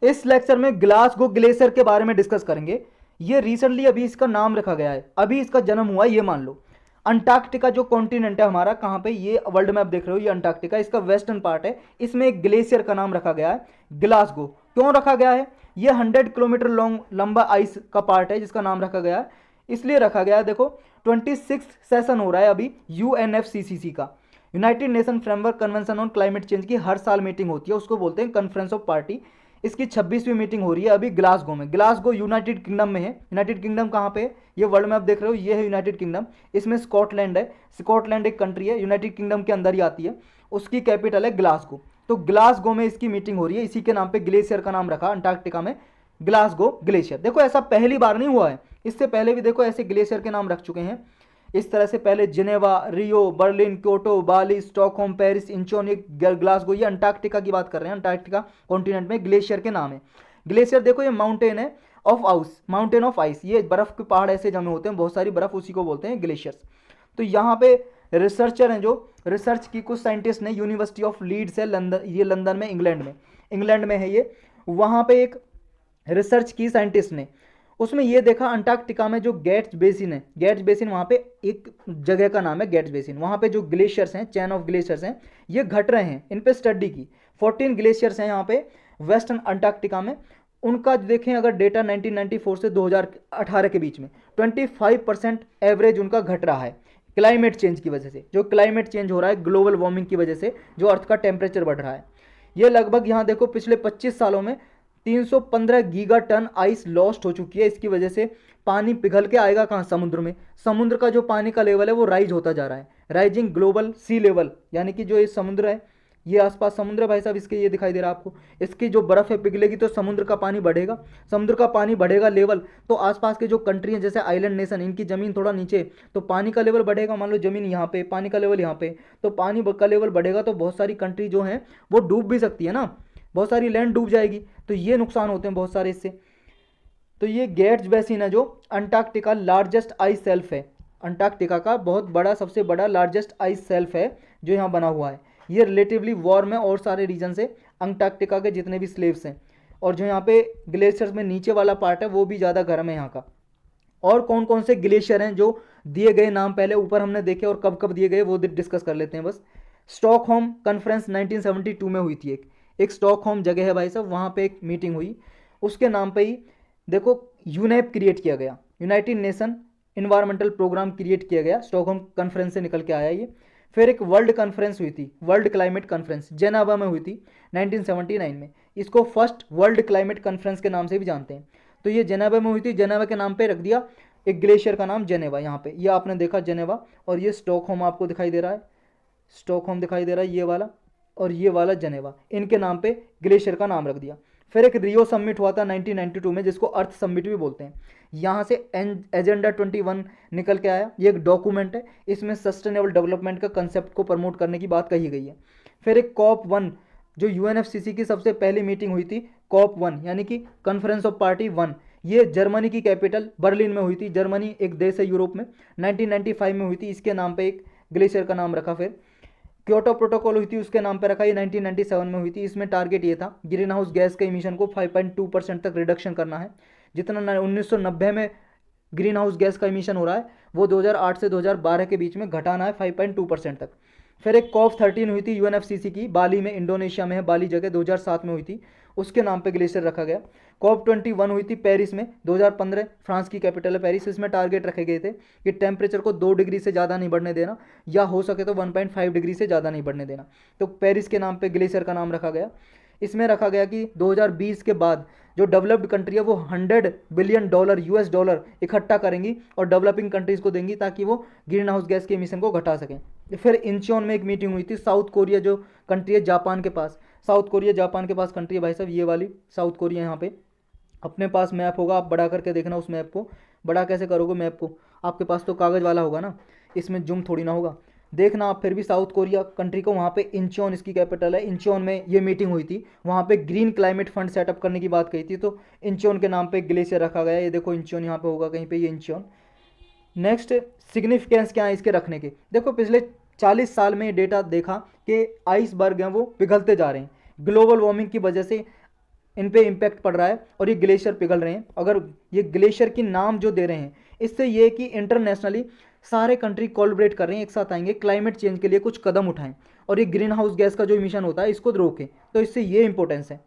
इस लेक्चर में Glasgow glacier के बारे में डिस्कस करेंगे। ये रिसेंटली अभी इसका नाम रखा गया है, अभी इसका जन्म हुआ, ये मान लो। अंटार्कटिका जो कॉन्टिनेंट है हमारा, कहाँ पे, ये वर्ल्ड मैप देख रहे हो, ये अंटार्कटिका इसका वेस्टर्न पार्ट है। इसमें एक ग्लेशियर का नाम रखा गया है ग्लासगो। क्यों रखा गया है? ये 100 किलोमीटर लॉन्ग लंबा आइस का पार्ट है जिसका नाम रखा गया है। इसलिए रखा गया है, देखो 26 सेशन हो रहा है अभी यूएनएफसीसीसी का, United nation framework convention on climate change की हर साल मीटिंग होती है, उसको बोलते हैं कॉन्फ्रेंस ऑफ पार्टी। इसकी 26वीं मीटिंग हो रही है अभी ग्लासगो में। ग्लासगो यूनाइटेड किंगडम में है। यूनाइटेड किंगडम कहाँ पे है? ये वर्ल्ड मैप देख रहे हो, ये है यूनाइटेड किंगडम। इसमें स्कॉटलैंड है, स्कॉटलैंड एक कंट्री है, यूनाइटेड किंगडम के अंदर ही आती है। उसकी कैपिटल है ग्लासगो। तो ग्लासगो में इसकी मीटिंग हो रही है, इसी के नाम पे ग्लेशियर का नाम रखा अंटार्कटिका में ग्लासगो ग्लेशियर। देखो ऐसा पहली बार नहीं हुआ है, इससे पहले भी देखो ऐसे ग्लेशियर के नाम रख चुके हैं इस तरह से। पहले जिनेवा, रियो, बर्लिन, क्योटो, बाली, स्टॉकहोम, पेरिस, इंचोन, ग्लासगो, ये अंटार्कटिका की बात कर रहे हैं। अंटार्कटिका कॉन्टिनेंट में ग्लेशियर के नाम है। ग्लेशियर देखो ये माउंटेन है ऑफ आउस, माउंटेन ऑफ आइस, ये बर्फ के पहाड़ ऐसे जमे होते हैं बहुत सारी बर्फ, उसी को बोलते हैं ग्लेशियर्स। तो यहाँ पे रिसर्चर हैं जो रिसर्च की कुछ साइंटिस्ट ने, यूनिवर्सिटी ऑफ लीड्स है लंदन, ये लंदन में, इंग्लैंड में है ये। वहाँ पे एक रिसर्च की साइंटिस्ट ने, उसमें ये देखा अंटार्कटिका में जो गेट्स बेसिन है, गेट्स बेसिन वहाँ पे एक जगह का नाम है गेट्स बेसिन, वहाँ पे जो ग्लेशियर्स हैं, चैन ऑफ ग्लेशियर्स हैं, ये घट रहे हैं। इन पे स्टडी की। 14 ग्लेशियर्स हैं यहाँ पे वेस्टर्न अंटार्कटिका में। उनका देखें अगर डेटा 1994 से 2018 के बीच में 25% एवरेज उनका घट रहा है क्लाइमेट चेंज की वजह से। जो क्लाइमेट चेंज हो रहा है ग्लोबल वार्मिंग की वजह से, जो अर्थ का टेम्परेचर बढ़ रहा है, ये लगभग यहाँ देखो पिछले 25 सालों में 315 गीगा टन आइस लॉस्ट हो चुकी है। इसकी वजह से पानी पिघल के आएगा कहाँ? समुद्र में। समुद्र का जो पानी का लेवल है वो राइज होता जा रहा है, राइजिंग ग्लोबल सी लेवल, यानी कि जो ये समुद्र है, ये आसपास समुद्र है भाई साहब, इसके ये दिखाई दे रहा है आपको, इसकी जो बर्फ़ है पिघलेगी तो समुद्र का पानी बढ़ेगा। समुद्र का पानी बढ़ेगा लेवल, तो आसपास के जो कंट्री हैं जैसे आइलैंड नेशन, इनकी ज़मीन थोड़ा नीचे, तो पानी का लेवल बढ़ेगा। मान लो ज़मीन यहाँ पे, पानी का लेवल यहाँ पे, तो पानी का लेवल बढ़ेगा तो बहुत सारी कंट्री जो हैं वो डूब भी सकती है ना, बहुत सारी लैंड डूब जाएगी, तो ये नुकसान होते हैं बहुत सारे इससे। तो ये गेट्स बेसिन है जो अंटार्कटिका लार्जेस्ट आइस सेल्फ है, अंटार्कटिका का बहुत बड़ा, सबसे बड़ा लार्जेस्ट आइस सेल्फ है जो यहाँ बना हुआ है। ये रिलेटिवली वार्म है और सारे रीजन से, अंटार्कटिका के जितने भी स्लेव्स हैं। और जो यहाँ पे ग्लेशियर्स में नीचे वाला पार्ट है वो भी ज़्यादा गर्म है यहाँ का। और कौन कौन से ग्लेशियर हैं जो दिए गए नाम पहले ऊपर हमने देखे और कब कब दिए गए वो डिस्कस कर लेते हैं बस। स्टॉकहोम कॉन्फ्रेंस 1972 में हुई थी, एक स्टॉकहोम जगह है भाई साहब, वहाँ पे एक मीटिंग हुई, उसके नाम पे ही देखो यूनेप क्रिएट किया गया, United nation environmental program create किया गया, स्टॉकहोम कॉन्फ्रेंस से निकल के आया ये। फिर एक वर्ल्ड कॉन्फ्रेंस हुई थी, वर्ल्ड क्लाइमेट कॉन्फ्रेंस जेनेवा में हुई थी 1979 में, इसको फर्स्ट वर्ल्ड क्लाइमेट कॉन्फ्रेंस के नाम से भी जानते हैं। तो ये जेनेवा में हुई थी, जेनेवा के नाम पे रख दिया एक ग्लेशियर का नाम जेनेवा, यहाँ पे ये आपने देखा जेनेवा। और ये स्टॉकहोम आपको दिखाई दे रहा है, स्टॉकहोम दिखाई दे रहा है ये वाला, और ये वाला जेनेवा, इनके नाम पे ग्लेशियर का नाम रख दिया। फिर एक रियो समिट हुआ था 1992 में, जिसको अर्थ समिट भी बोलते हैं। यहाँ से एजेंडा 21 निकल के आया, ये एक डॉक्यूमेंट है, इसमें सस्टेनेबल डेवलपमेंट का कंसेप्ट को प्रमोट करने की बात कही गई है। फिर एक COP1 जो यूएनएफसीसी की सबसे पहली मीटिंग हुई थी, COP1 यानी कि कॉन्फ्रेंस ऑफ पार्टी 1, ये जर्मनी की कैपिटल बर्लिन में हुई थी। जर्मनी एक देश है यूरोप में, 1995 में हुई थी, इसके नाम पे एक ग्लेशियर का नाम रखा। फिर क्योटो प्रोटोकॉल हुई थी, उसके नाम पर रखा, ये 1997 में हुई थी। इसमें टारगेट ये था ग्रीन हाउस गैस के इमिशन को 5.2% तक रिडक्शन करना है। जितना 1990 में ग्रीन हाउस गैस का इमिशन हो रहा है वो 2008 से 2012 के बीच में घटाना है 5.2% तक। फिर एक COP13 हुई थी यूएनएफसीसी की, बाली में, इंडोनेशिया में है बाली जगह, 2007 में हुई थी, उसके नाम पे ग्लेशियर रखा गया। COP21 हुई थी पेरिस में 2015, फ्रांस की कैपिटल है पेरिस। इसमें टारगेट रखे गए थे कि टेम्परेचर को 2 डिग्री से ज़्यादा नहीं बढ़ने देना, या हो सके तो 1.5 डिग्री से ज़्यादा नहीं बढ़ने देना। तो पेरिस के नाम पे ग्लेशियर का नाम रखा गया। इसमें रखा गया कि 2020 के बाद जो डेवलप्ड कंट्री है वो $100 बिलियन US डॉलर इकट्ठा करेंगी और डेवलपिंग कंट्रीज़ को देंगी, ताकि वो ग्रीन हाउस गैस के इमिशन को घटा सकें। फिर इंचियोन में एक मीटिंग हुई थी, साउथ कोरिया जो कंट्री है जापान के पास, साउथ कोरिया जापान के पास कंट्री है भाई साहब, ये वाली साउथ कोरिया। यहाँ पे अपने पास मैप होगा, आप बड़ा करके देखना उस मैप को। बड़ा कैसे करोगे मैप को? आपके पास तो कागज़ वाला होगा ना, इसमें जूम थोड़ी ना होगा, देखना आप फिर भी साउथ कोरिया कंट्री को। वहाँ पे इंचियोन इसकी कैपिटल है, इंचियोन में ये मीटिंग हुई थी। वहाँ पे ग्रीन क्लाइमेट फंड सेटअप करने की बात कही थी, तो इंचियोन के नाम पे ग्लेशियर रखा गया। ये देखो इंचियोन यहाँ पे होगा कहीं पे, ये इंचियोन। नेक्स्ट सिग्निफिकेंस क्या है इसके रखने के? देखो पिछले 40 साल में ये डेटा देखा कि आइसबर्ग हैं वो पिघलते जा रहे हैं ग्लोबल वार्मिंग की वजह से। इन पे इम्पैक्ट पड़ रहा है और ये ग्लेशियर पिघल रहे हैं। अगर ये ग्लेशियर की नाम जो दे रहे हैं, इससे ये कि इंटरनेशनली सारे कंट्री कोलैबोरेट कर रहे हैं, एक साथ आएंगे, क्लाइमेट चेंज के लिए कुछ कदम उठाएं और ये ग्रीन हाउस गैस का जो इमिशन होता है इसको रोकें। तो इससे ये इंपॉर्टेंस है।